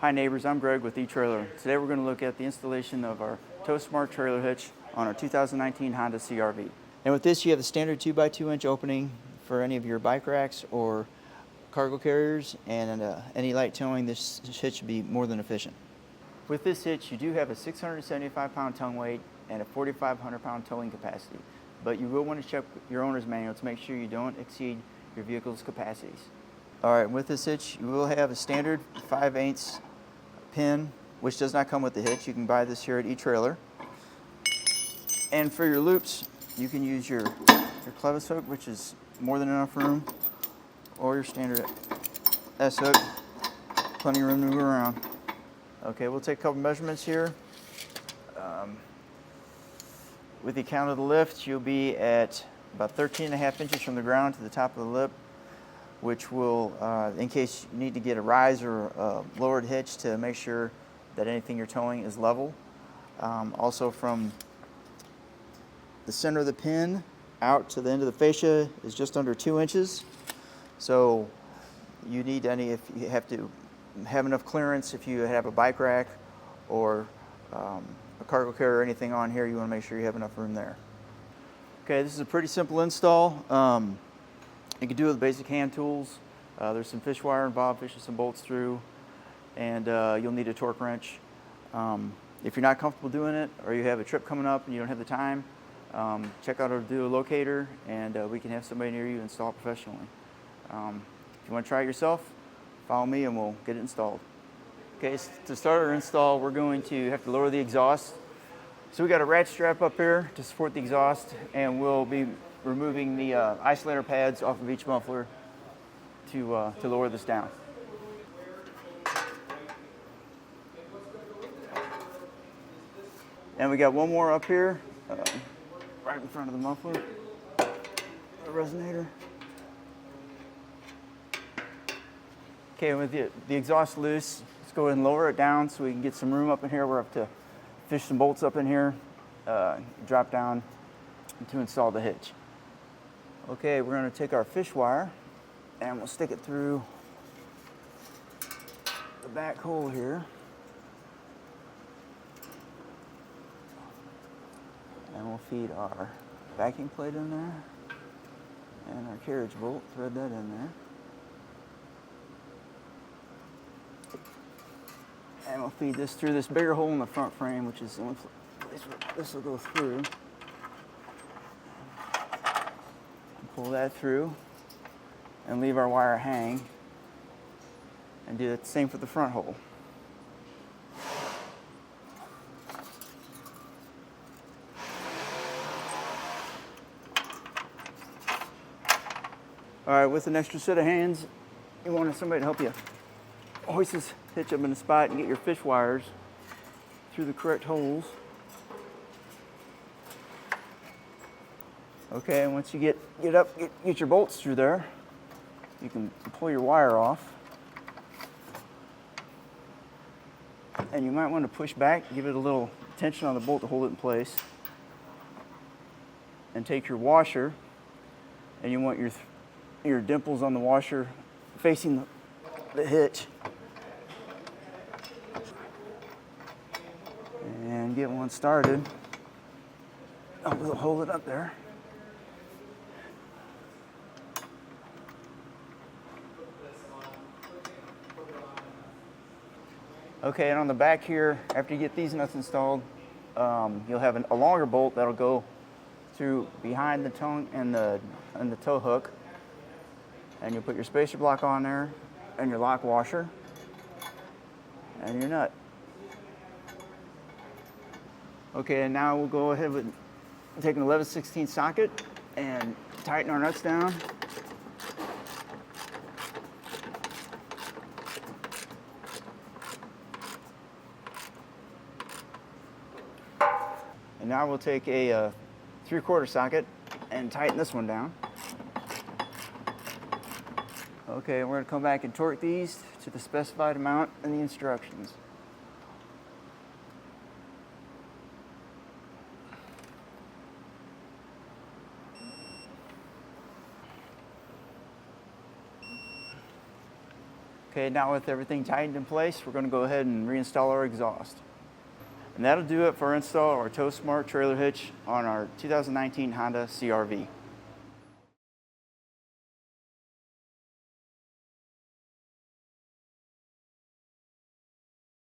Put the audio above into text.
Hi neighbors, I'm Greg with Etrailer. Today we're going to look at the installation of our TowSmart Trailer Hitch on our 2019 Honda CR-V. And with this you have the standard 2x2 inch opening for any of your bike racks or cargo carriers, and any light towing, this hitch should be more than efficient. With this hitch you do have a 675 pound tongue weight and a 4,500 pound towing capacity, but you will want to check your owner's manual to make sure you don't exceed your vehicle's capacities. Alright, with this hitch you will have a standard 5/8 pin, which does not come with the hitch. You can buy this here at Etrailer. And for your loops, you can use your clevis hook, which is more than enough room, or your standard S hook, plenty of room to move around. Okay, we'll take a couple measurements here. With the count of the lift, you'll be at about 13.5 inches from the ground to the top of the lip, which will, in case you need to get a rise or a lowered hitch to make sure that anything you're towing is level. Also from the center of the pin out to the end of the fascia is just under 2 inches. So you need if you have to have enough clearance, if you have a bike rack or a cargo carrier or anything on here, you want to make sure you have enough room there. Okay, this is a pretty simple install. You can do it with basic hand tools. There's some fish wire involved, fishing some bolts through, and you'll need a torque wrench. If you're not comfortable doing it, or you have a trip coming up and you don't have the time, check out our Duo locator, and we can have somebody near you install it professionally. If you want to try it yourself, follow me and we'll get it installed. Okay, so to start our install, we're going to have to lower the exhaust. So we got a ratchet strap up here to support the exhaust, and we'll be removing the isolator pads off of each muffler to lower this down. And we got one more up here, right in front of the muffler, the resonator. Okay, with the exhaust loose, let's go ahead and lower it down so we can get some room up in here. We're up to fish some bolts up in here, drop down to install the hitch. Okay, we're going to take our fish wire and we'll stick it through the back hole here. And we'll feed our backing plate in there and our carriage bolt, thread that in there. And we'll feed this through this bigger hole in the front frame, which is the only place where this will go through. Pull that through and leave our wire hang, and do the same for the front hole. All right, with an extra set of hands, you want somebody to help you hoist this hitch up in the spot and get your fish wires through the correct holes. Okay, and once you get up, get your bolts through there, you can pull your wire off. And you might want to push back, give it a little tension on the bolt to hold it in place. And take your washer, and you want your dimples on the washer facing the hitch. And get one started. We'll hold it up there. Okay, and on the back here, after you get these nuts installed, you'll have a longer bolt that'll go through behind the tongue and the tow hook. And you'll put your spacer block on there, and your lock washer, and your nut. Okay, and now we'll go ahead with taking an 11/16 socket and tighten our nuts down. And now we'll take a 3/4 socket and tighten this one down. Okay, we're going to come back and torque these to the specified amount in the instructions. Okay, now with everything tightened in place, we're going to go ahead and reinstall our exhaust. And that'll do it for install our TowSmart Trailer Hitch on our 2019 Honda CR-V.